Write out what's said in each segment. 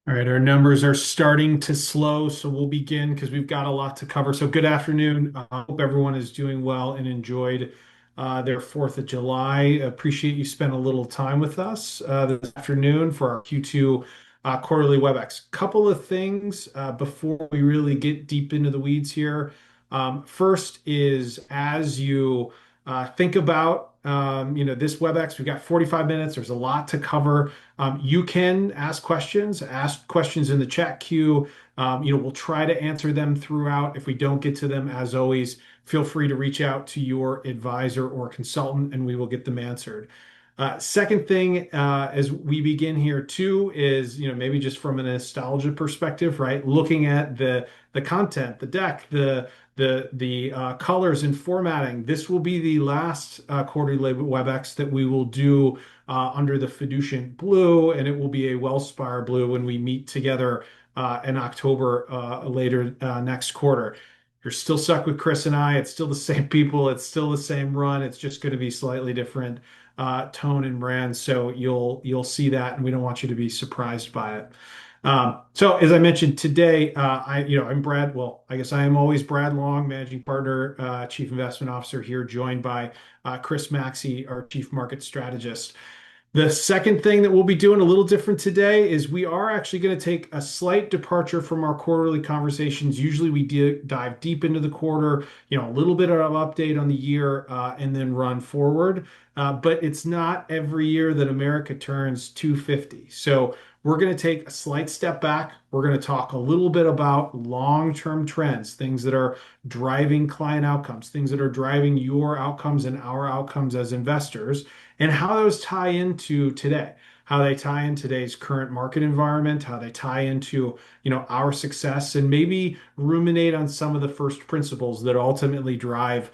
All right, our numbers are starting to slow, so we'll begin because we've got a lot to cover. So, good afternoon. I hope everyone is doing well and enjoyed their 4th of July. Appreciate you spent a little time with us this afternoon for our Q2 quarterly WebEx. Couple of things before we really get deep into the weeds here. First is as you think about this WebEx, we've got 45 minutes. There's a lot to cover. You can ask questions in the chat queue. We'll try to answer them throughout. If we don't get to them, as always, feel free to reach out to your advisor or consultant and we will get them answered. Second thing, as we begin here too, is maybe just from a nostalgia perspective, right? Looking at the content, the deck, the colors and formatting. This will be the last quarterly WebEx that we will do under the Fiducian blue, and it will be a Wellspire blue when we meet together in October later next quarter. You're still stuck with Chris and I. It's still the same people. It's still the same run. It's just going to be slightly different tone and brand. So you'll see that, and we don't want you to be surprised by it. So as I mentioned today, I'm Brad. Well, I guess I am always Brad Long, Managing Partner, Chief Investment Officer here, joined by Chris Maxey, our Chief Market Strategist. The second thing that we'll be doing a little different today is we are actually going to take a slight departure from our quarterly conversations. Usually we dive deep into the quarter, a little bit of update on the year, and then run forward. But it's not every year that America turns 250. So we're going to take a slight step back. We're going to talk a little bit about long-term trends, things that are driving client outcomes, things that are driving your outcomes and our outcomes as investors, and how those tie into today, how they tie in today's current market environment, how they tie into, our success, and maybe ruminate on some of the first principles that ultimately drive,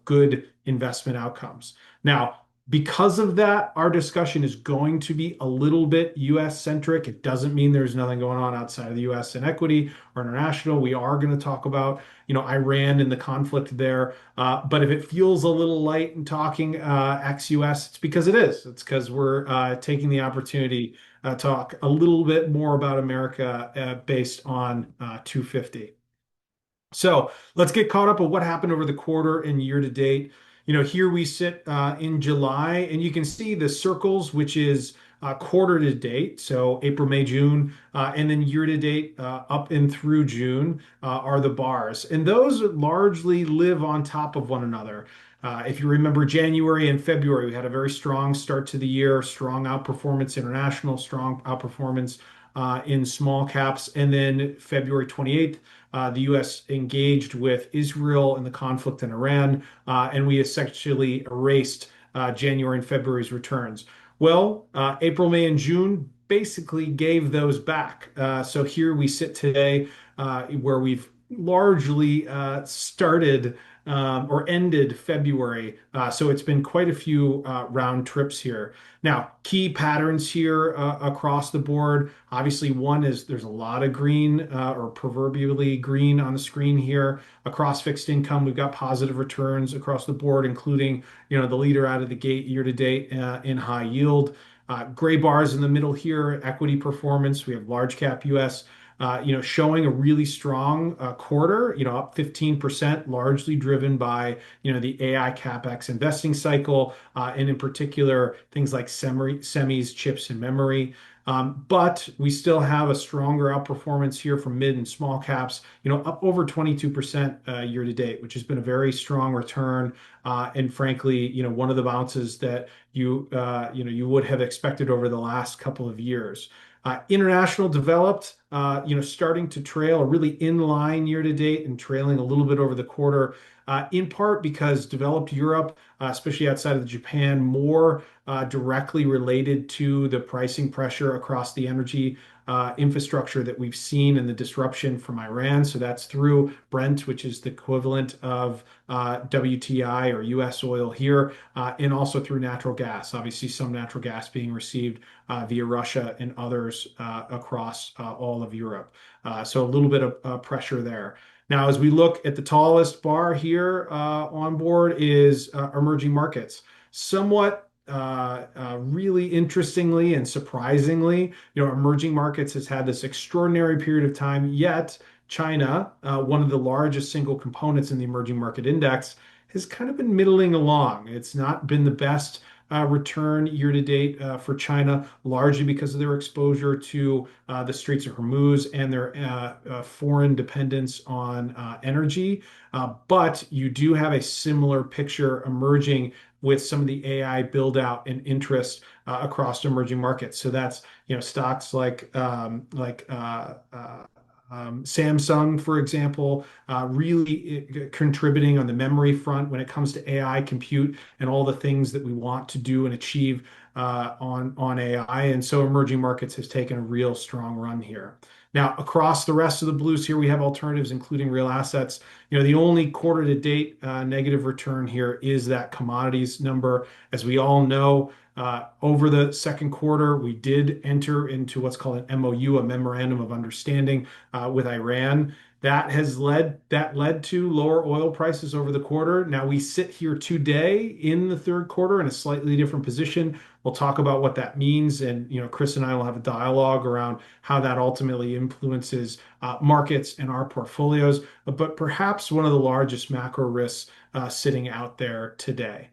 good investment outcomes. Now, because of that, our discussion is going to be a little bit US centric. It doesn't mean there's nothing going on outside of the US in equity or international. We are going to talk about, Iran and the conflict there. But if it feels a little light and talking ex-US, it's because it is. It's because we're taking the opportunity to talk a little bit more about America based on 250. So let's get caught up on what happened over the quarter and year to date. Here we sit in July, and you can see the circles, which is quarter to date. So April, May, June, and then year to date up and through June are the bars. And those largely live on top of one another. If you remember January and February, we had a very strong start to the year, strong outperformance international, strong outperformance in small caps. And then February 28th, the US engaged with Israel in the conflict in Iran, and we essentially erased January and February's returns. Well, April, May, and June basically gave those back. So here we sit today where we've largely started or ended February. So it's been quite a few round trips here. Now, key patterns here across the board. Obviously, one is there's a lot of green or proverbially green on the screen here. Across fixed income, we've got positive returns across the board, including the leader out of the gate year to date in high yield. Gray bars in the middle here, equity performance. We have large cap US showing a really strong quarter, up 15%, largely driven by, the AI CapEx investing cycle, and in particular, things like semis, chips, and memory. But we still have a stronger outperformance here from mid and small caps, up over 22% year to date, which has been a very strong return. And frankly, one of the bounces that you would have expected over the last couple of years. International developed, starting to trail really in line year to date and trailing a little bit over the quarter, in part because developed Europe, especially outside of Japan, more directly related to the pricing pressure across the energy infrastructure that we've seen and the disruption from Iran. So that's through Brent, which is the equivalent of WTI or US oil here, and also through natural gas. Obviously, some natural gas being received via Russia and others across all of Europe. So a little bit of pressure there. Now, as we look at the tallest bar here on board is emerging markets. Somewhat really interestingly and surprisingly, emerging markets has had this extraordinary period of time, yet China, one of the largest single components in the emerging market index, has kind of been middling along. It's not been the best return year to date for China, largely because of their exposure to the Straits of Hormuz and their foreign dependence on energy. But you do have a similar picture emerging with some of the AI build out and interest across emerging markets. So that's stocks like Samsung, for example, really contributing on the memory front when it comes to AI compute and all the things that we want to do and achieve on AI. And so emerging markets has taken a real strong run here. Now, across the rest of the blues here, we have alternatives, including real assets. The only quarter to date negative return here is that commodities number. As we all know, over the second quarter, we did enter into what's called an MOU, a memorandum of understanding with Iran. That led to lower oil prices over the quarter. Now we sit here today in the third quarter in a slightly different position. We'll talk about what that means, and Chris and I will have a dialogue around how that ultimately influences markets and our portfolios. But perhaps one of the largest macro risks sitting out there today.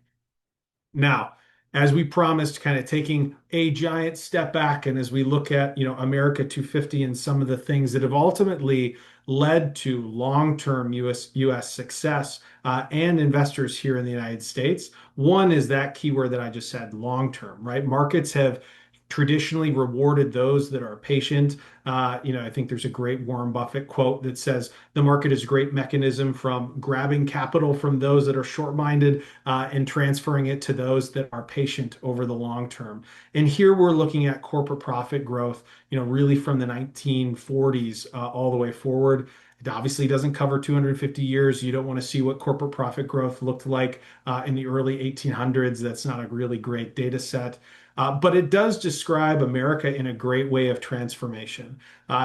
Now, as we promised, kind of taking a giant step back, and as we look at, America 250 and some of the things that have ultimately led to long-term US success and investors here in the United States, one is that keyword that I just said, long-term, right? Markets have traditionally rewarded those that are patient. I think there's a great Warren Buffett quote that says the market is a great mechanism from grabbing capital from those that are short-minded and transferring it to those that are patient over the long term. And here we're looking at corporate profit growth, really from the 1940s all the way forward. It obviously doesn't cover 250 years. You don't want to see what corporate profit growth looked like in the early 1800s. That's not a really great data set. But it does describe America in a great way of transformation.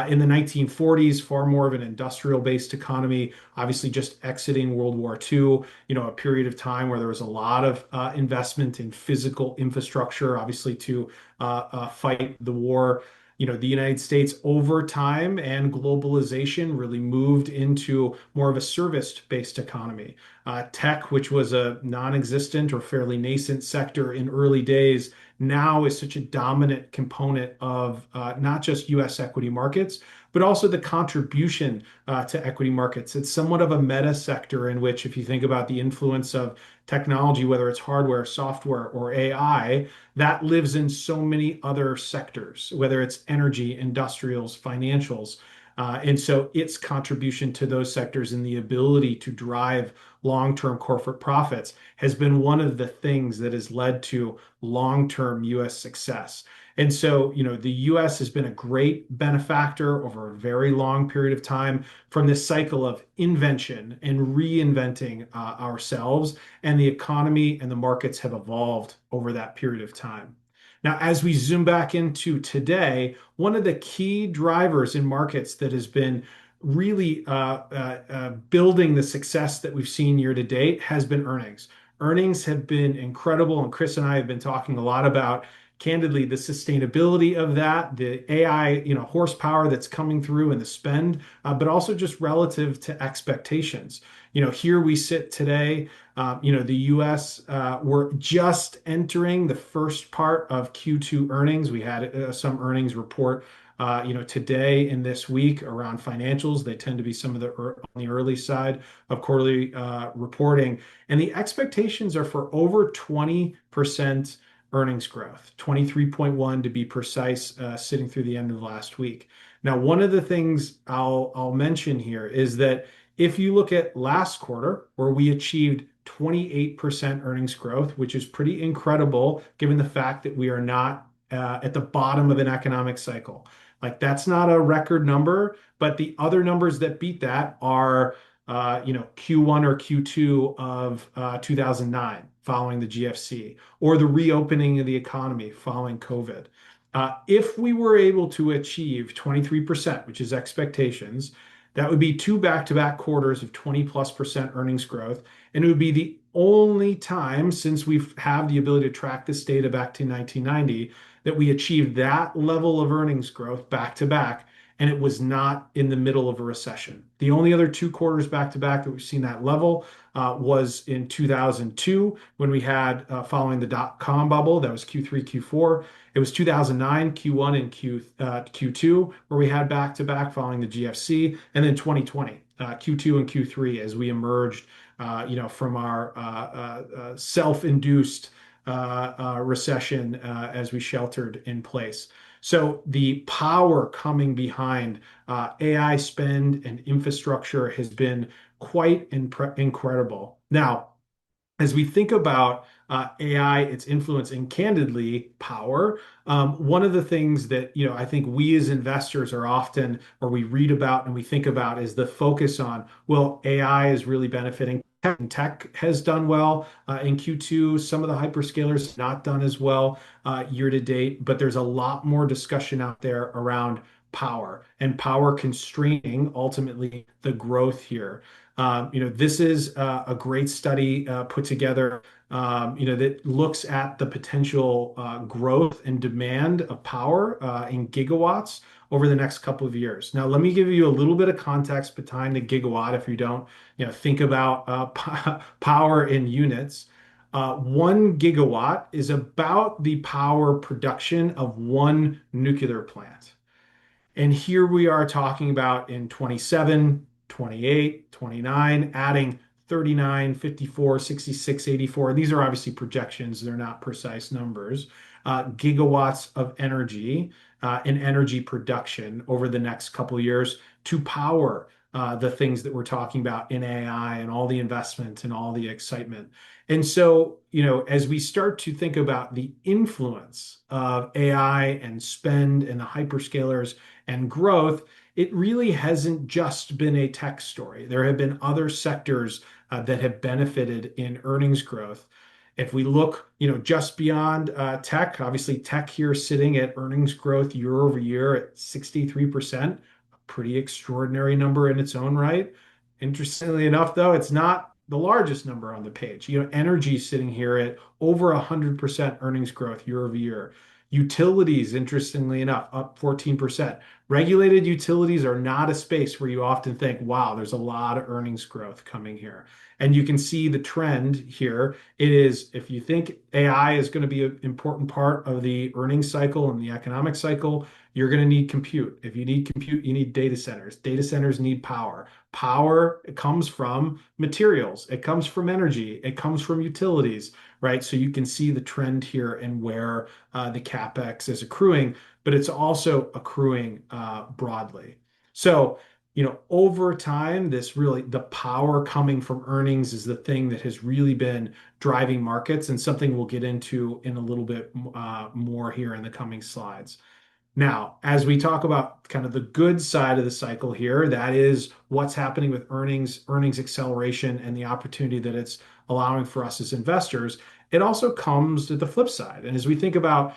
In the 1940s, far more of an industrial-based economy, obviously just exiting World War II, a period of time where there was a lot of investment in physical infrastructure, obviously to fight the war. The United States over time and globalization really moved into more of a service-based economy. Tech, which was a non-existent or fairly nascent sector in early days, now is such a dominant component of not just US equity markets, but also the contribution to equity markets. It's somewhat of a meta sector in which, if you think about the influence of technology, whether it's hardware, software, or AI, that lives in so many other sectors, whether it's energy, industrials, financials. And so its contribution to those sectors and the ability to drive long-term corporate profits has been one of the things that has led to long-term US success. And so, the US has been a great benefactor over a very long period of time from this cycle of invention and reinventing ourselves, and the economy and the markets have evolved over that period of time. Now, as we zoom back into today, one of the key drivers in markets that has been really building the success that we've seen year to date has been earnings. Earnings have been incredible, and Chris and I have been talking a lot about, candidly, the sustainability of that, the AI, horsepower that's coming through and the spend, but also just relative to expectations. Here we sit today, the US, we're just entering the first part of Q2 earnings. We had some earnings report, today and this week around financials. They tend to be some of on the early side of quarterly reporting. And the expectations are for over 20% earnings growth, 23.1 to be precise, sitting through the end of last week. Now, one of the things I'll mention here is that if you look at last quarter, where we achieved 28% earnings growth, which is pretty incredible given the fact that we are not at the bottom of an economic cycle. Like, that's not a record number, but the other numbers that beat that are, Q1 or Q2 of 2009 following the GFC, or the reopening of the economy following COVID. If we were able to achieve 23%, which is expectations, that would be two back-to-back quarters of 20+% earnings growth, and it would be the only time since we've have the ability to track this data back to 1990 that we achieved that level of earnings growth back to back, and it was not in the middle of a recession. The only other 2 quarters back to back that we've seen that level was in 2002 when we had following the dot-com bubble. That was Q3, Q4. It was 2009, Q1 and Q2 where we had back to back following the GFC, and then 2020, Q2 and Q3 as we emerged, from our self-induced recession as we sheltered in place. So the power coming behind AI spend and infrastructure has been quite incredible. Now, as we think about AI, its influence, and candidly power, one of the things that I think we as investors are often, or we read about and we think about, is the focus on, well, AI is really benefiting tech, and tech has done well in Q2. Some of the hyperscalers not done as well year to date, but there's a lot more discussion out there around power and power constraining ultimately the growth here. This is a great study put together, that looks at the potential growth and demand of power in gigawatts over the next couple of years. Now, let me give you a little bit of context behind the gigawatt if you don't, think about power in units. 1 gigawatt is about the power production of one nuclear plant. And here we are talking about in 27, 28, 29, adding 39, 54, 66, 84. And these are obviously projections, they're not precise numbers. Gigawatts of energy and energy production over the next couple of years to power the things that we're talking about in AI and all the investment and all the excitement. And so, as we start to think about the influence of AI and spend and the hyperscalers and growth, it really hasn't just been a tech story. There have been other sectors that have benefited in earnings growth. If we look, just beyond tech, obviously tech here sitting at earnings growth year over year at 63%, a pretty extraordinary number in its own right. Interestingly enough, though, it's not the largest number on the page. Energy sitting here at over 100% earnings growth year over year. Utilities, interestingly enough, up 14%. Regulated utilities are not a space where you often think, wow, there's a lot of earnings growth coming here. And you can see the trend here. It is, if you think AI is going to be an important part of the earnings cycle and the economic cycle, you're going to need compute. If you need compute, you need data centers. Data centers need power. Power, it comes from materials. It comes from energy. It comes from utilities, right? So you can see the trend here and where the CapEx is accruing, but it's also accruing broadly. So, over time, the power coming from earnings is the thing that has really been driving markets, and something we'll get into in a little bit more here in the coming slides. Now, as we talk about kind of the good side of the cycle here, that is what's happening with earnings acceleration and the opportunity that it's allowing for us as investors. It also comes to the flip side. And as we think about,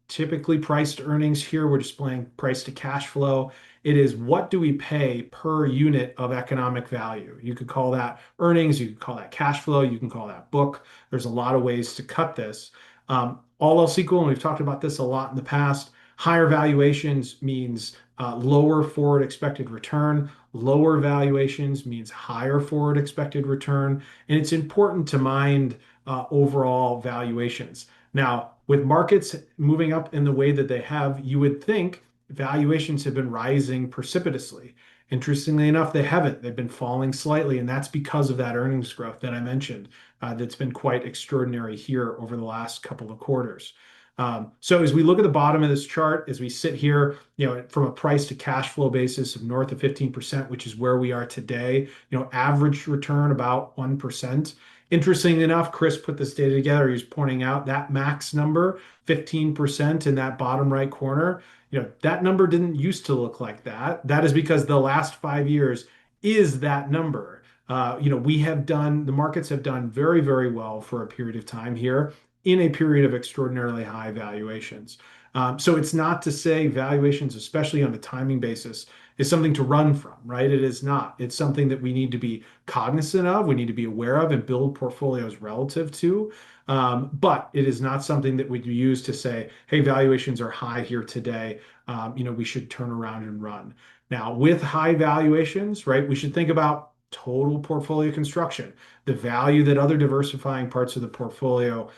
typically priced earnings here, we're displaying price to cash flow. It is what do we pay per unit of economic value? You could call that earnings, you could call that cash flow, you can call that book. There's a lot of ways to cut this. All else equal, and we've talked about this a lot in the past, higher valuations means lower forward expected return. Lower valuations means higher forward expected return. And it's important to mind overall valuations. Now, with markets moving up in the way that they have, you would think valuations have been rising precipitously. Interestingly enough, they haven't. They've been falling slightly, and that's because of that earnings growth that I mentioned that's been quite extraordinary here over the last couple of quarters. So as we look at the bottom of this chart, as we sit here, from a price to cash flow basis of north of 15%, which is where we are today, average return about 1%. Interestingly enough, Chris put this data together. He's pointing out that max number, 15% in that bottom right corner. That number didn't used to look like that. That is because the last 5 years is that number. The markets have done very, very well for a period of time here in a period of extraordinarily high valuations. So it's not to say valuations, especially on a timing basis, is something to run from, right? It is not. It's something that we need to be cognizant of, we need to be aware of, and build portfolios relative to. But it is not something that we use to say, hey, valuations are high here today. We should turn around and run. Now, with high valuations, right, we should think about total portfolio construction, the value that other diversifying parts of the portfolio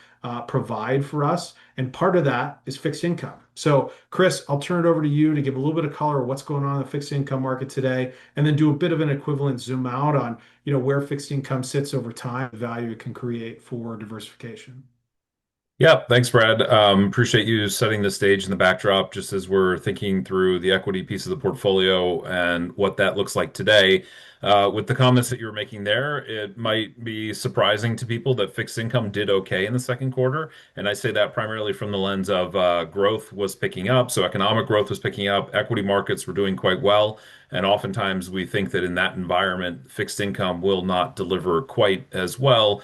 provide for us. And part of that is fixed income. So, Chris, I'll turn it over to you to give a little bit of color of what's going on in the fixed income market today, and then do a bit of an equivalent zoom out on, where fixed income sits over time, the value it can create for diversification. Yeah, thanks, Brad. Appreciate you setting the stage and the backdrop just as we're thinking through the equity piece of the portfolio and what that looks like today. With the comments that you were making there, it might be surprising to people that fixed income did okay in the second quarter. And I say that primarily from the lens of growth was picking up. So economic growth was picking up, equity markets were doing quite well. And oftentimes we think that in that environment, fixed income will not deliver quite as well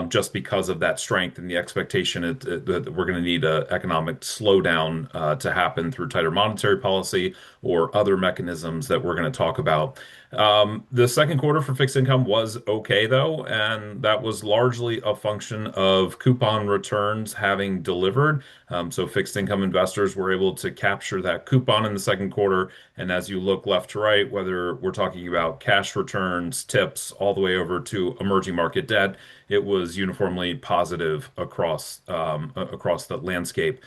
just because of that strength and the expectation that we're going to need an economic slowdown to happen through tighter monetary policy or other mechanisms that we're going to talk about. The second quarter for fixed income was okay, though, and that was largely a function of coupon returns having delivered. So fixed income investors were able to capture that coupon in the second quarter. And as you look left to right, whether we're talking about cash returns, tips, all the way over to emerging market debt, it was uniformly positive across the landscape.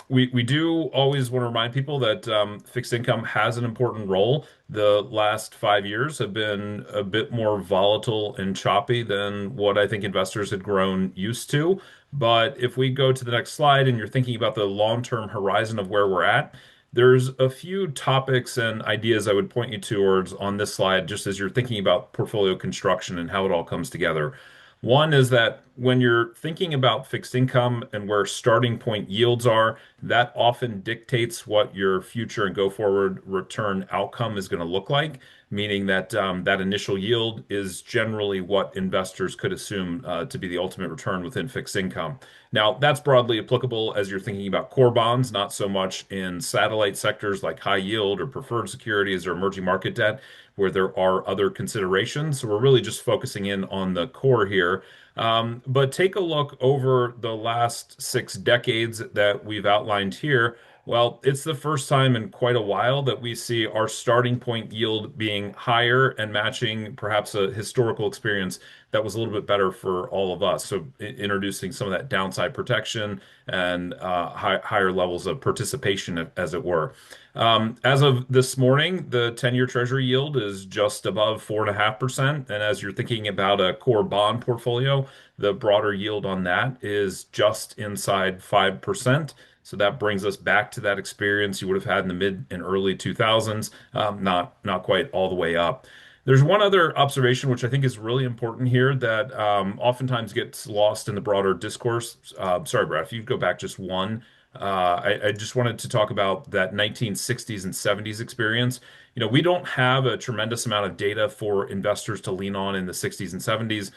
We do always want to remind people that fixed income has an important role. The last 5 years have been a bit more volatile and choppy than what I think investors had grown used to. But if we go to the next slide and you're thinking about the long-term horizon of where we're at, there's a few topics and ideas I would point you towards on this slide, just as you're thinking about portfolio construction and how it all comes together. One is that when you're thinking about fixed income and where starting point yields are, that often dictates what your future and go forward return outcome is going to look like, meaning that that initial yield is generally what investors could assume to be the ultimate return within fixed income. Now, that's broadly applicable as you're thinking about core bonds, not so much in satellite sectors like high yield or preferred securities or emerging market debt, where there are other considerations. So we're really just focusing in on the core here. But take a look over the last 6 decades that we've outlined here. Well, it's the first time in quite a while that we see our starting point yield being higher and matching perhaps a historical experience that was a little bit better for all of us. So introducing some of that downside protection and higher levels of participation, as it were. As of this morning, the 10-year Treasury yield is just above 4.5%. And as you're thinking about a core bond portfolio, the broader yield on that is just inside 5%. So that brings us back to that experience you would have had in the mid and early 2000s, not quite all the way up. There's one other observation which I think is really important here that oftentimes gets lost in the broader discourse. Sorry, Brad, if you go back just one. I just wanted to talk about that 1960s and 70s experience. We don't have a tremendous amount of data for investors to lean on in the 60s and 70s.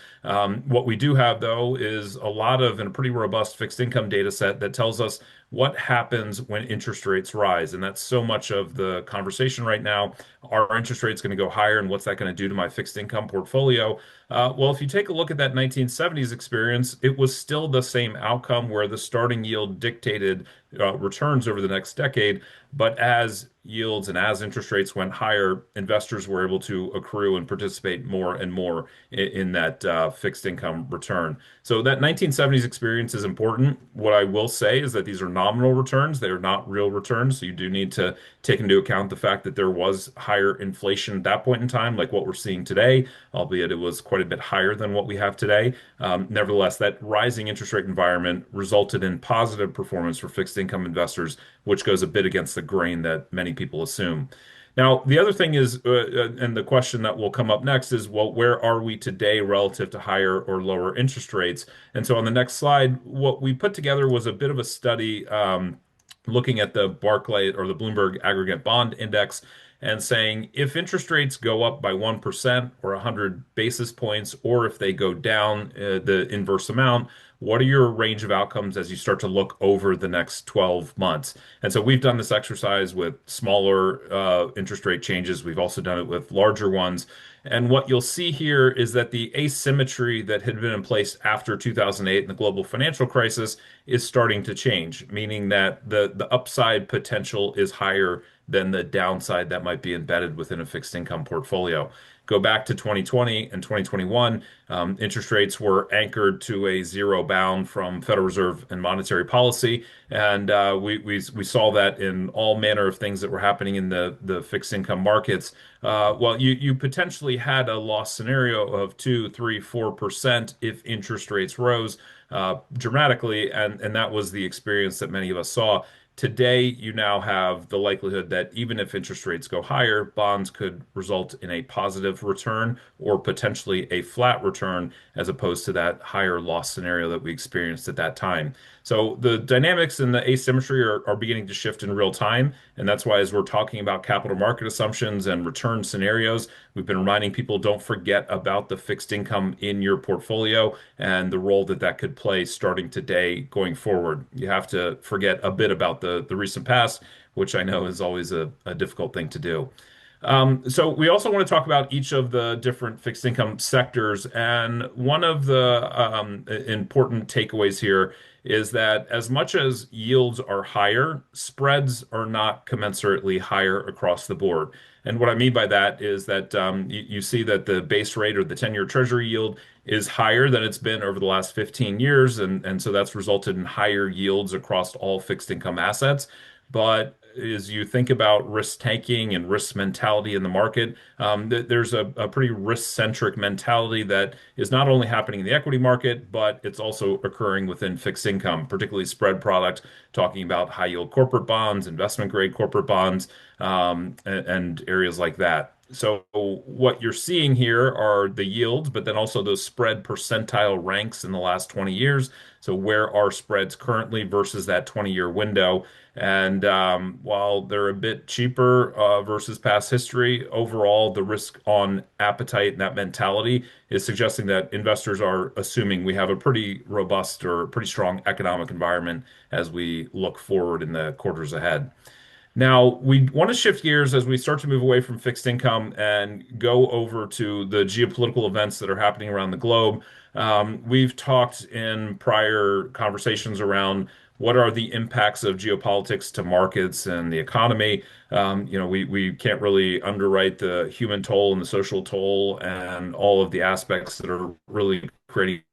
What we do have, though, is a lot of and a pretty robust fixed income data set that tells us what happens when interest rates rise. And that's so much of the conversation right now. Are interest rates going to go higher, and what's that going to do to my fixed income portfolio? Well, if you take a look at that 1970s experience, it was still the same outcome where the starting yield dictated returns over the next decade. But as yields and as interest rates went higher, investors were able to accrue and participate more and more in that fixed income return. So that 1970s experience is important. What I will say is that these are nominal returns. They are not real returns. So you do need to take into account the fact that there was higher inflation at that point in time, like what we're seeing today, albeit it was quite a bit higher than what we have today. Nevertheless, that rising interest rate environment resulted in positive performance for fixed income investors, which goes a bit against the grain that many people assume. Now, the other thing is, and the question that will come up next is, well, where are we today relative to higher or lower interest rates? And so on the next slide, what we put together was a bit of a study looking at the Barclay or the Bloomberg Aggregate Bond Index and saying if interest rates go up by 1% or 100 basis points, or if they go down the inverse amount, what are your range of outcomes as you start to look over the next 12 months? And so we've done this exercise with smaller interest rate changes. We've also done it with larger ones. And what you'll see here is that the asymmetry that had been in place after 2008 and the global financial crisis is starting to change, meaning that the upside potential is higher than the downside that might be embedded within a fixed income portfolio. Go back to 2020 and 2021, interest rates were anchored to a zero bound from Federal Reserve and monetary policy. And we saw that in all manner of things that were happening in the fixed income markets. Well, you potentially had a loss scenario of 2, 3, 4% if interest rates rose dramatically, and that was the experience that many of us saw. Today, you now have the likelihood that even if interest rates go higher, bonds could result in a positive return or potentially a flat return as opposed to that higher loss scenario that we experienced at that time. So the dynamics and the asymmetry are beginning to shift in real time. And that's why, as we're talking about capital market assumptions and return scenarios, we've been reminding people don't forget about the fixed income in your portfolio and the role that that could play starting today going forward. You have to forget a bit about the recent past, which I know is always a difficult thing to do. So we also want to talk about each of the different fixed income sectors. And one of the important takeaways here is that as much as yields are higher, spreads are not commensurately higher across the board. And what I mean by that is that you see that the base rate or the 10-year Treasury yield is higher than it's been over the last 15 years. And so that's resulted in higher yields across all fixed income assets. But as you think about risk taking and risk mentality in the market, there's a pretty risk-centric mentality that is not only happening in the equity market, but it's also occurring within fixed income, particularly spread product, talking about high yield corporate bonds, investment grade corporate bonds, and areas like that. So what you're seeing here are the yields, but then also those spread percentile ranks in the last 20 years. So where are spreads currently versus that 20-year window? And while they're a bit cheaper versus past history, overall, the risk on appetite and that mentality is suggesting that investors are assuming we have a pretty robust or pretty strong economic environment as we look forward in the quarters ahead. Now, we want to shift gears as we start to move away from fixed income and go over to the geopolitical events that are happening around the globe. We've talked in prior conversations around what are the impacts of geopolitics to markets and the economy. We can't really underwrite the human toll and the social toll and all of the aspects that are really creating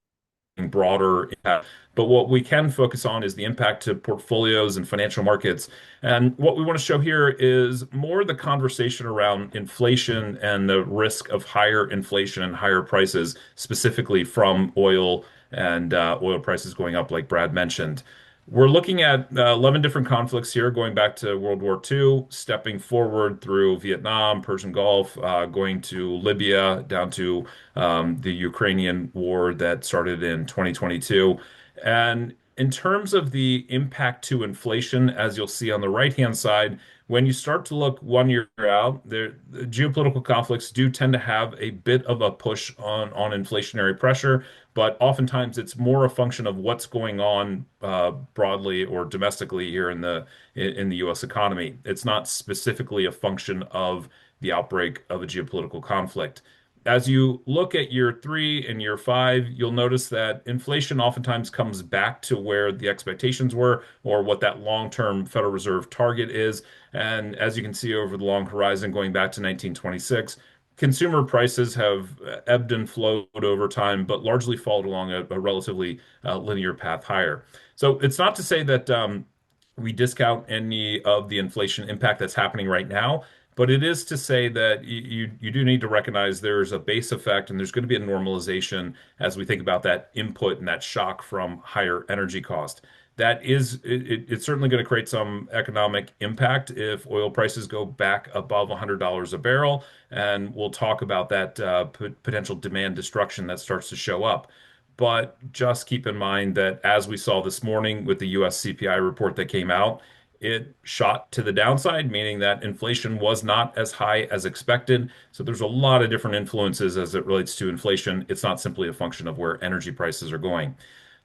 broader impact. But what we can focus on is the impact to portfolios and financial markets. And what we want to show here is more the conversation around inflation and the risk of higher inflation and higher prices, specifically from oil and oil prices going up, like Brad mentioned. We're looking at 11 different conflicts here, going back to World War II, stepping forward through Vietnam, Persian Gulf, going to Libya, down to the Ukrainian war that started in 2022. And in terms of the impact to inflation, as you'll see on the right-hand side, when you start to look 1 year out, the geopolitical conflicts do tend to have a bit of a push on inflationary pressure, but oftentimes it's more a function of what's going on broadly or domestically here in the U.S. economy. It's not specifically a function of the outbreak of a geopolitical conflict. As you look at year 3 and year 5, you'll notice that inflation oftentimes comes back to where the expectations were or what that long-term Federal Reserve target is. And as you can see over the long horizon, going back to 1926, consumer prices have ebbed and flowed over time, but largely followed along a relatively linear path higher. So it's not to say that we discount any of the inflation impact that's happening right now. But it is to say that you do need to recognize there's a base effect and there's going to be a normalization as we think about that input and that shock from higher energy cost. It's certainly going to create some economic impact if oil prices go back above $100 a barrel. And we'll talk about that potential demand destruction that starts to show up. But just keep in mind that as we saw this morning with the US CPI report that came out, it shot to the downside, meaning that inflation was not as high as expected. So there's a lot of different influences as it relates to inflation. It's not simply a function of where energy prices are going.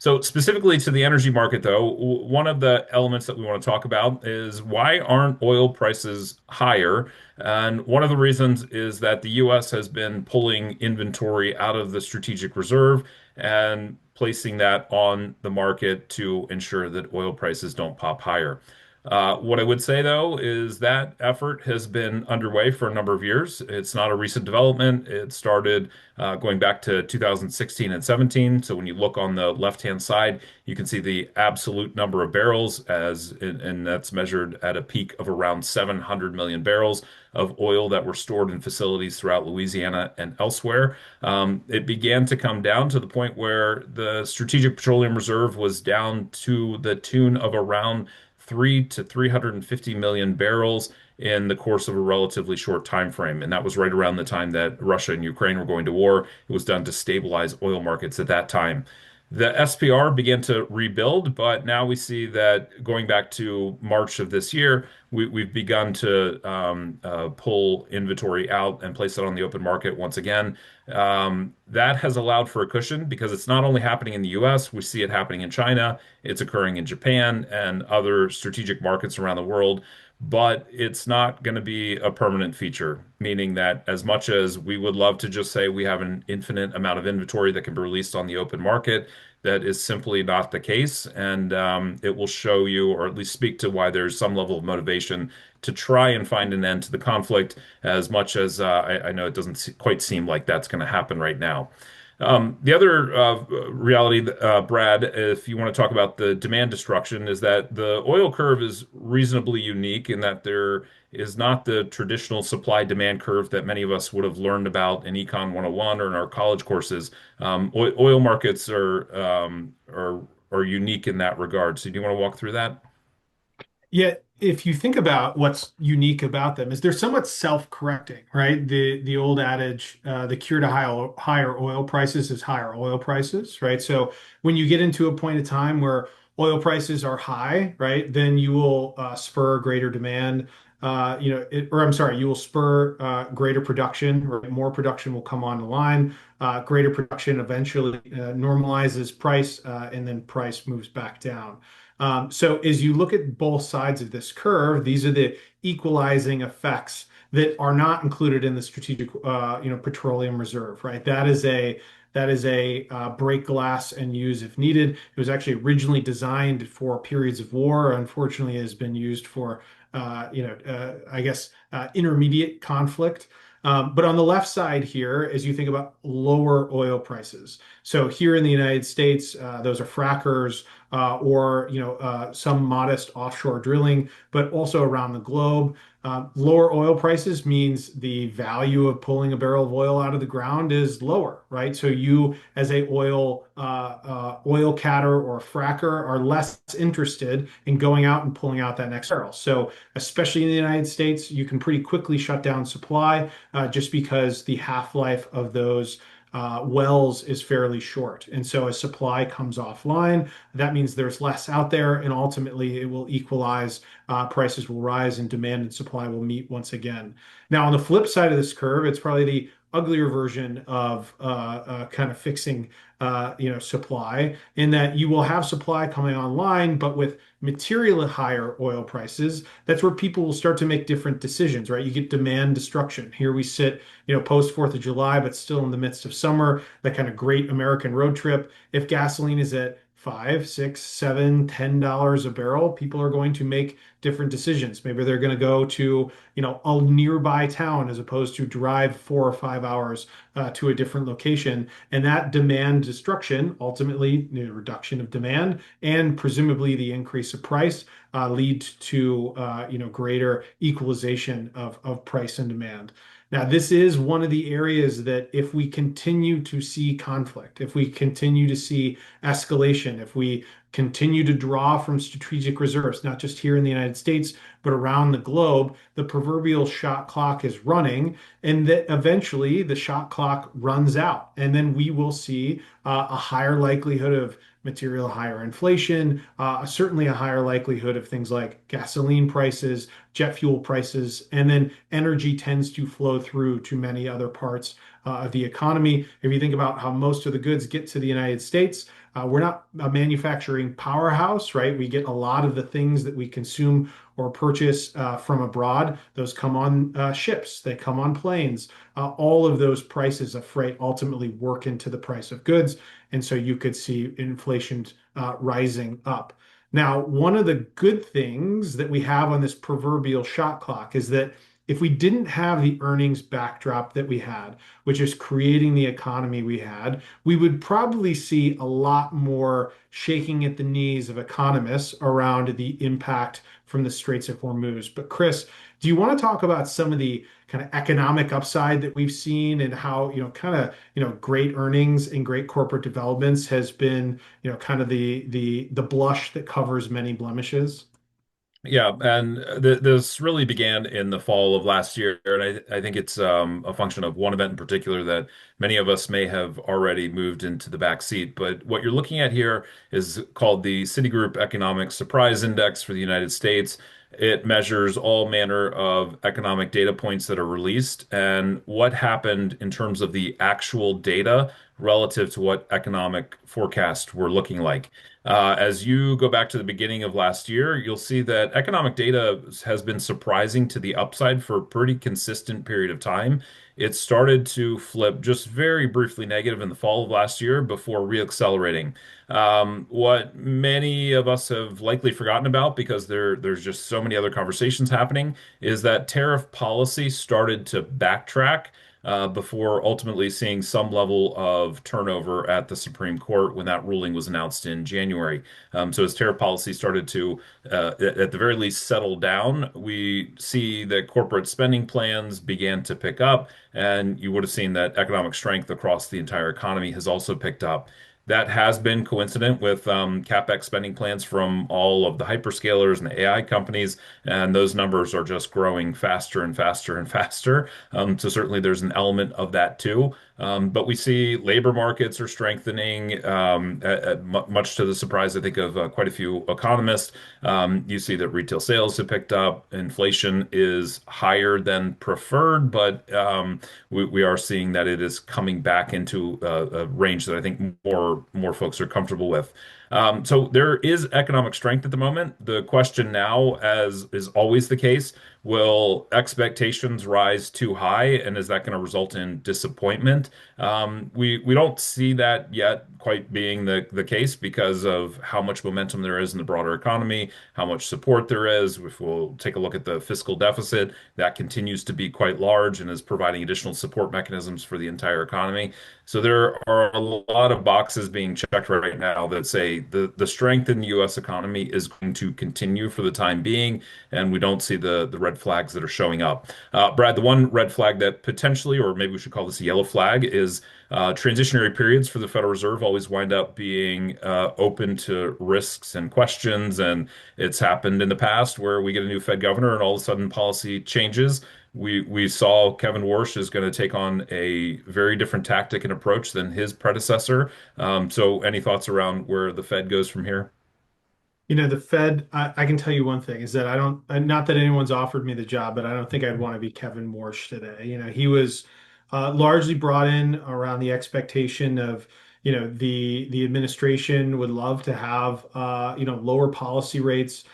So specifically to the energy market, though, one of the elements that we want to talk about is why aren't oil prices higher? And one of the reasons is that the U.S. has been pulling inventory out of the strategic reserve and placing that on the market to ensure that oil prices don't pop higher. What I would say, though, is that effort has been underway for a number of years. It's not a recent development. It started going back to 2016 and 17. So when you look on the left-hand side, you can see the absolute number of barrels and that's measured at a peak of around 700 million barrels of oil that were stored in facilities throughout Louisiana and elsewhere. It began to come down to the point where the Strategic Petroleum Reserve was down to the tune of around 350 million barrels in the course of a relatively short time frame. And that was right around the time that Russia and Ukraine were going to war. It was done to stabilize oil markets at that time. The SPR began to rebuild, but now we see that going back to March of this year, we've begun to pull inventory out and place it on the open market once again. That has allowed for a cushion because it's not only happening in the US, we see it happening in China, it's occurring in Japan and other strategic markets around the world, but it's not going to be a permanent feature, meaning that as much as we would love to just say we have an infinite amount of inventory that can be released on the open market, that is simply not the case. And it will show you, or at least speak to why there's some level of motivation to try and find an end to the conflict, as much as I know it doesn't quite seem like that's going to happen right now. The other reality, Brad, if you want to talk about the demand destruction, is that the oil curve is reasonably unique in that there is not the traditional supply demand curve that many of us would have learned about in Econ 101 or in our college courses. Oil markets are unique in that regard. So do you want to walk through that? Yet, if you think about what's unique about them, is they're somewhat self-correcting, right? The old adage, the cure to higher oil prices is higher oil prices, right? So when you get into a point of time where oil prices are high, right, then you will spur greater demand. Or I'm sorry, you will spur greater production, right? More production will come on the line. Greater production eventually normalizes price, and then price moves back down. So as you look at both sides of this curve, these are the equalizing effects that are not included in the strategic, petroleum reserve, right? That is a break glass and use if needed. It was actually originally designed for periods of war. Unfortunately, has been used for, I guess, intermediate conflict. But on the left side here, as you think about lower oil prices, so here in the United States, those are frackers or some modest offshore drilling, but also around the globe. Lower oil prices means the value of pulling a barrel of oil out of the ground is lower, right? So you, as a oil catter or fracker, are less interested in going out and pulling out that next barrel. So especially in the United States, you can pretty quickly shut down supply just because the half-life of those wells is fairly short. And so as supply comes offline, that means there's less out there, and ultimately it will equalize. Prices will rise, and demand and supply will meet once again. Now, on the flip side of this curve, it's probably the uglier version of kind of fixing, supply, in that you will have supply coming online, but with materially higher oil prices, that's where people will start to make different decisions, right? You get demand destruction. Here we sit, post 4th of July, but still in the midst of summer, that kind of great American road trip. If gasoline is at 5, 6, 7, $10 a barrel, people are going to make different decisions. Maybe they're going to go to, a nearby town as opposed to drive 4 or 5 hours to a different location. And that demand destruction, ultimately, the reduction of demand and presumably the increase of price, lead to greater equalization of price and demand. Now, this is one of the areas that if we continue to see conflict, if we continue to see escalation, if we continue to draw from strategic reserves, not just here in the United States, but around the globe, the proverbial shot clock is running, and that eventually the shot clock runs out. And then we will see a higher likelihood of higher inflation, certainly a higher likelihood of things like gasoline prices jet fuel prices, and then energy tends to flow through to many other parts of the economy. If you think about how most of the goods get to the United States, we're not a manufacturing powerhouse, right? We get a lot of the things that we consume or purchase from abroad. Those come on ships, they come on planes. All of those prices of freight ultimately work into the price of goods. And so you could see inflation rising up. Now, one of the good things that we have on this proverbial shot clock is that if we didn't have the earnings backdrop that we had, which is creating the economy we had, we would probably see a lot more shaking at the knees of economists around the impact from the Straits of Hormuz. But Chris, do you want to talk about some of the kind of economic upside that we've seen and how, great earnings and great corporate developments has been, kind of the blush that covers many blemishes? Yeah, and this really began in the fall of last year, and I think it's a function of one event in particular that many of us may have already moved into the back seat. But what you're looking at here is called the Citigroup Economic Surprise Index for the United States. It measures all manner of economic data points that are released and what happened in terms of the actual data relative to what economic forecasts were looking like. As you go back to the beginning of last year, you'll see that economic data has been surprising to the upside for a pretty consistent period of time. It started to flip just very briefly negative in the fall of last year before reaccelerating. What many of us have likely forgotten about because there's just so many other conversations happening is that tariff policy started to backtrack before ultimately seeing some level of turnover at the Supreme Court when that ruling was announced in January. So as tariff policy started to, at the very least, settle down, we see that corporate spending plans began to pick up, and you would have seen that economic strength across the entire economy has also picked up. That has been coincident with CapEx spending plans from all of the hyperscalers and the AI companies, and those numbers are just growing faster and faster and faster. So certainly there's an element of that too. But we see labor markets are strengthening, much to the surprise, I think, of quite a few economists. You see that retail sales have picked up. Inflation is higher than preferred, but we are seeing that it is coming back into a range that I think more folks are comfortable with. So there is economic strength at the moment. The question now, as is always the case, will expectations rise too high, and is that going to result in disappointment? We don't see that yet quite being the case because of how much momentum there is in the broader economy, how much support there is. If we'll take a look at the fiscal deficit, that continues to be quite large and is providing additional support mechanisms for the entire economy. So there are a lot of boxes being checked right now that say the strength in the U.S. economy is going to continue for the time being, and we don't see the red flags that are showing up. Brad, the one red flag that potentially, or maybe we should call this a yellow flag, is transitionary periods for the Federal Reserve always wind up being open to risks and questions, and it's happened in the past where we get a new Fed governor and all of a sudden policy changes. We saw Kevin Warsh is going to take on a very different tactic and approach than his predecessor. So any thoughts around where the Fed goes from here? The Fed, I can tell you one thing is that I don't, not that anyone's offered me the job, but I don't think I'd want to be Kevin Warsh today. He was largely brought in around the expectation of, the administration would love to have, lower policy rates.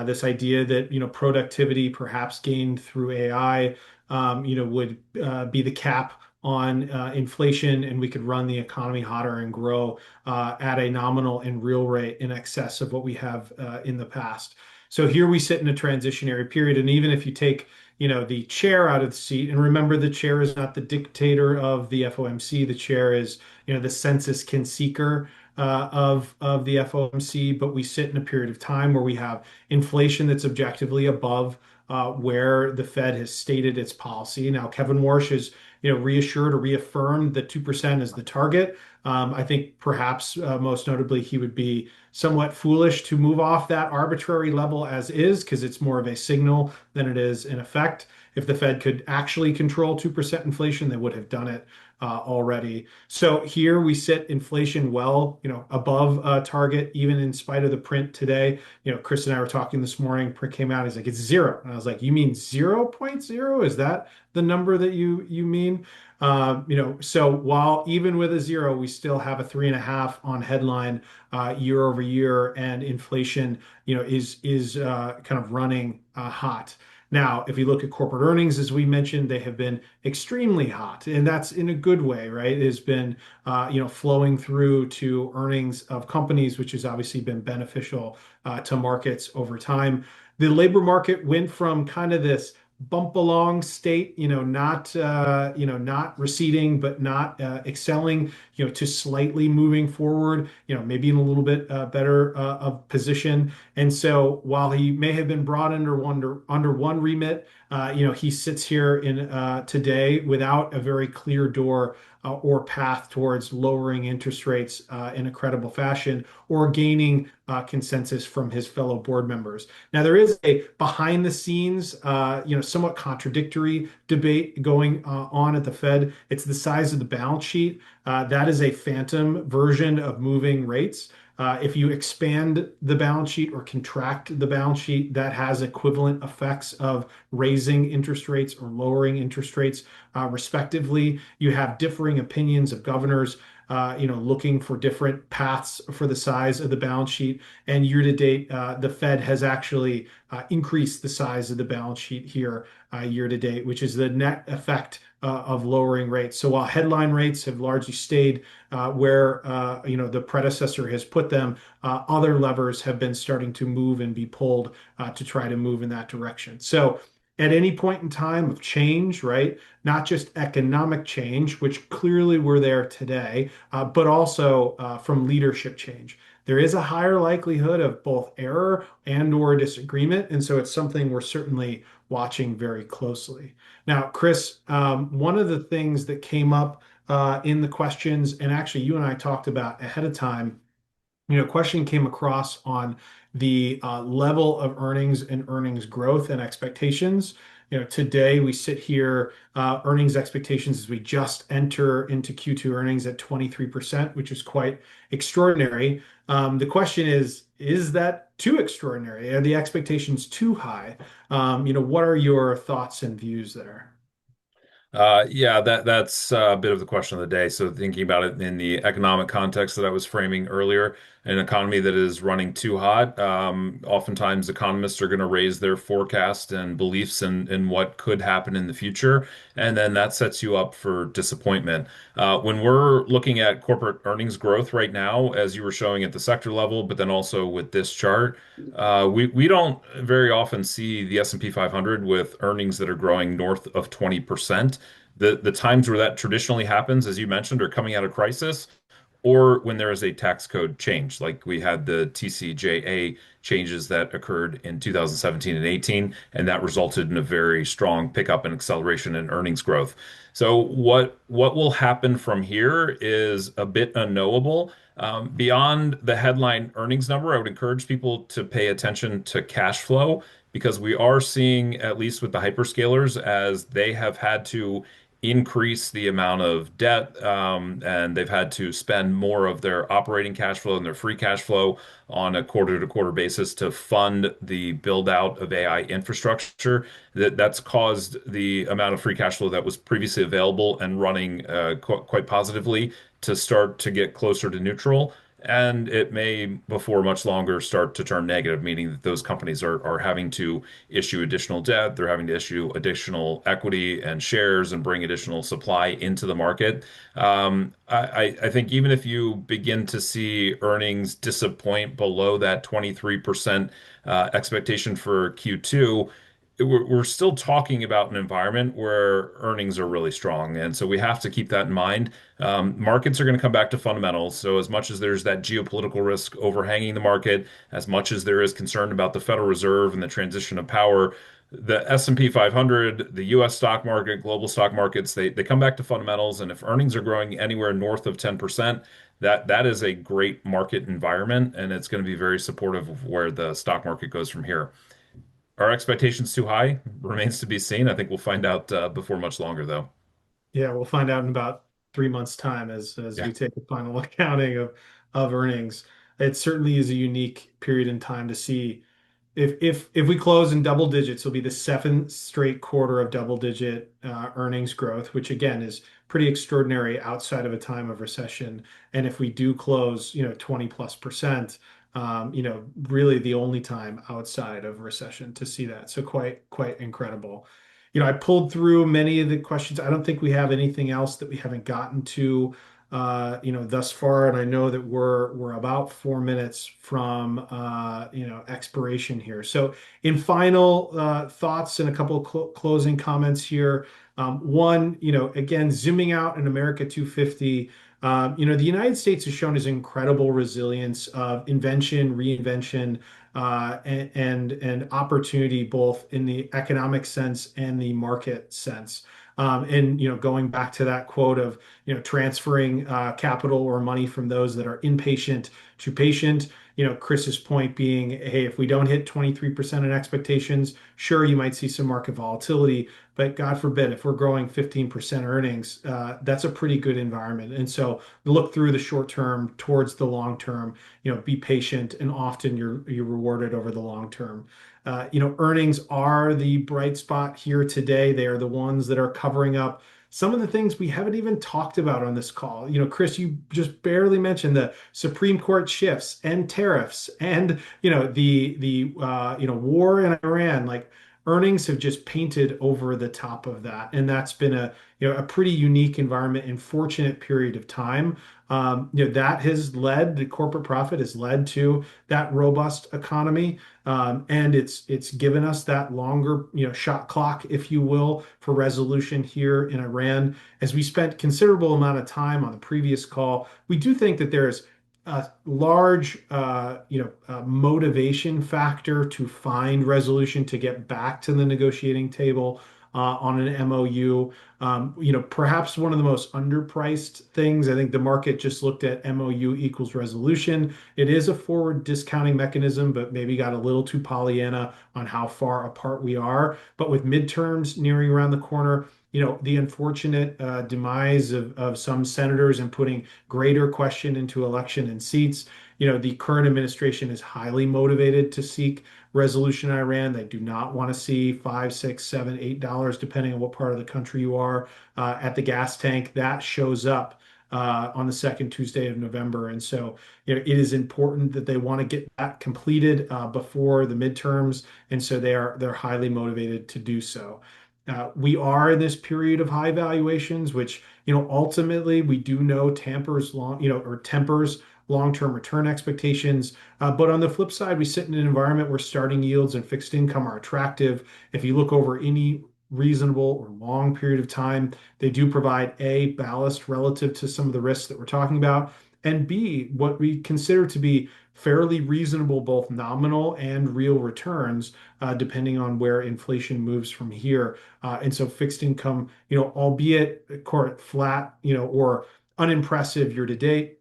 This idea that, productivity perhaps gained through AI, would be the cap on inflation, and we could run the economy hotter and grow at a nominal and real rate in excess of what we have in the past. So here we sit in a transitionary period, and even if you take, the chair out of the seat, and remember the chair is not the dictator of the FOMC, the chair is, the census can seeker of the FOMC, but we sit in a period of time where we have inflation that's objectively above where the Fed has stated its policy. Now, Kevin Warsh reassured or reaffirmed that 2% is the target. I think perhaps most notably, he would be somewhat foolish to move off that arbitrary level as is, because it's more of a signal than it is an effect. If the Fed could actually control 2% inflation, they would have done it already. So here we sit inflation well, above target, even in spite of the print today. Chris and I were talking this morning, print came out, he's like, it's zero. And I was like, you mean 0.0? Is that the number that you mean? So while even with a zero, we still have a 3.5 on headline year over year, and inflation, is kind of running hot. Now, if you look at corporate earnings, as we mentioned, they have been extremely hot, and that's in a good way, right? It has been, flowing through to earnings of companies, which has obviously been beneficial to markets over time. The labor market went from kind of this bump along state, not receding, but not excelling, to slightly moving forward, maybe in a little bit better of position. And so while he may have been brought under one remit, he sits here in today without a very clear door or path towards lowering interest rates in a credible fashion, or gaining consensus from his fellow board members. Now, there is a behind the scenes, somewhat contradictory debate going on at the Fed. It's the size of the balance sheet. That is a phantom version of moving rates. If you expand the balance sheet or contract the balance sheet, that has equivalent effects of raising interest rates or lowering interest rates, respectively. You have differing opinions of governors, looking for different paths for the size of the balance sheet. And year to date, the Fed has actually increased the size of the balance sheet here year to date, which is the net effect of lowering rates. So while headline rates have largely stayed where the predecessor has put them, other levers have been starting to move and be pulled to try to move in that direction. So at any point in time of change, right? Not just economic change, which clearly we're there today, but also from leadership change. There is a higher likelihood of both error and or disagreement, and so it's something we're certainly watching very closely. Now, Chris, one of the things that came up in the questions, and actually you and I talked about ahead of time, question came across on the level of earnings and earnings growth and expectations. Today we sit here, earnings expectations as we just enter into Q2 earnings at 23%, which is quite extraordinary. The question is that too extraordinary? Are the expectations too high? What are your thoughts and views there? Yeah, that's a bit of the question of the day. So thinking about it in the economic context that I was framing earlier, an economy that is running too hot, oftentimes economists are going to raise their forecast and beliefs in what could happen in the future, and then that sets you up for disappointment. When we're looking at corporate earnings growth right now, as you were showing at the sector level, but then also with this chart, we don't very often see the S&P 500 with earnings that are growing north of 20%. The times where that traditionally happens, as you mentioned, are coming out of crisis or when there is a tax code change, like we had the TCJA changes that occurred in 2017 and 18, and that resulted in a very strong pickup and acceleration in earnings growth. So what will happen from here is a bit unknowable. Beyond the headline earnings number, I would encourage people to pay attention to cash flow because we are seeing, at least with the hyperscalers, as they have had to increase the amount of debt, and they've had to spend more of their operating cash flow and their free cash flow on a quarter-to-quarter basis to fund the build out of AI infrastructure. That's caused the amount of free cash flow that was previously available and running quite positively to start to get closer to neutral. And it may, before much longer, start to turn negative, meaning that those companies are having to issue additional debt. They're having to issue additional equity and shares and bring additional supply into the market. I think even if you begin to see earnings disappoint below that 23% expectation for Q2, we're still talking about an environment where earnings are really strong. And so we have to keep that in mind. Markets are going to come back to fundamentals. So as much as there's that geopolitical risk overhanging the market, as much as there is concern about the Federal Reserve and the transition of power, the S&P 500, the US stock market, global stock markets, they come back to fundamentals. And if earnings are growing anywhere north of 10%, that is a great market environment, and it's going to be very supportive of where the stock market goes from here. Are expectations too high? Remains to be seen. I think we'll find out before much longer, though. Yeah, we'll find out in about 3 months' time as Yeah. we take a final accounting of earnings. It certainly is a unique period in time to see if we close in double digits, it'll be the seventh straight quarter of double-digit earnings growth, which again is pretty extraordinary outside of a time of recession. And if we do close, 20+%, really the only time outside of recession to see that. So quite incredible. I pulled through many of the questions. I don't think we have anything else that we haven't gotten to, thus far. And I know that we're about 4 minutes from, expiration here. So in final thoughts and a couple of closing comments here. One, again, zooming out in America 250, the United States has shown its incredible resilience of invention, reinvention, and opportunity, both in the economic sense and the market sense. And going back to that quote of transferring capital or money from those that are impatient to patient. Chris's point being, hey, if we don't hit 23% in expectations, sure, you might see some market volatility, but God forbid, if we're growing 15% earnings, that's a pretty good environment. And so look through the short term towards the long term, be patient, and often you're rewarded over the long term. Earnings are the bright spot here today. They are the ones that are covering up some of the things we haven't even talked about on this call. Chris, you just barely mentioned the Supreme Court shifts and tariffs and the war in Iran. Like, earnings have just painted over the top of that, and that's been a pretty unique environment and fortunate period of time. That has led, the corporate profit has led to that robust economy. And it's given us that longer, shot clock, if you will, for resolution here in Iran. As we spent considerable amount of time on the previous call, we do think that there's a large, motivation factor to find resolution to get back to the negotiating table on an MOU. Perhaps one of the most underpriced things. I think the market just looked at MOU equals resolution. It is a forward discounting mechanism, but maybe got a little too Pollyanna on how far apart we are. But with midterms nearing around the corner, the unfortunate demise of some senators and putting greater question into election and seats. The current administration is highly motivated to seek resolution in Iran. They do not want to see $5, $6, $7, $8, depending on what part of the country you are, at the gas tank. That shows up on the second Tuesday of November. And so, it is important that they want to get that completed before the midterms. And so they're highly motivated to do so. We are in this period of high valuations, which, ultimately we do know tempers long-term return expectations. But on the flip side, we sit in an environment where starting yields and fixed income are attractive. If you look over any reasonable or long period of time, they do provide A, ballast relative to some of the risks that we're talking about, and B, what we consider to be fairly reasonable, both nominal and real returns, depending on where inflation moves from here. And so fixed income, albeit flat, or unimpressive year to date,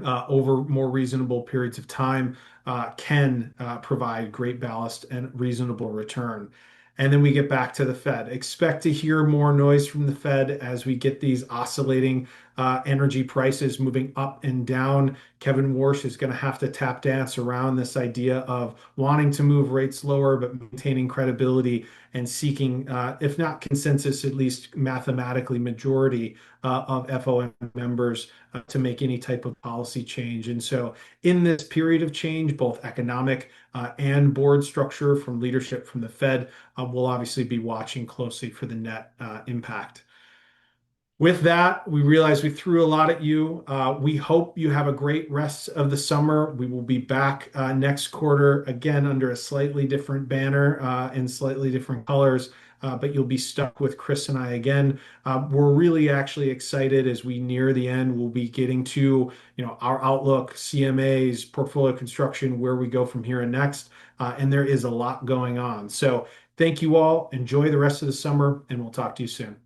over more reasonable periods of time, can provide great ballast and reasonable return. And then we get back to the Fed. Expect to hear more noise from the Fed as we get these oscillating energy prices moving up and down. Kevin Warsh is going to have to tap dance around this idea of wanting to move rates lower, but maintaining credibility and seeking, if not consensus, at least mathematically majority of FOM members to make any type of policy change. And so in this period of change, both economic and board structure from leadership from the Fed, we'll obviously be watching closely for the net impact. With that, we realize we threw a lot at you. We hope you have a great rest of the summer. We will be back next quarter, again, under a slightly different banner and slightly different colors, but you'll be stuck with Chris and I again. We're really actually excited as we near the end. We'll be getting to our outlook, CMAs, portfolio construction, where we go from here and next. And there is a lot going on. So Thank you all. Enjoy the rest of the summer, and we'll talk to you soon.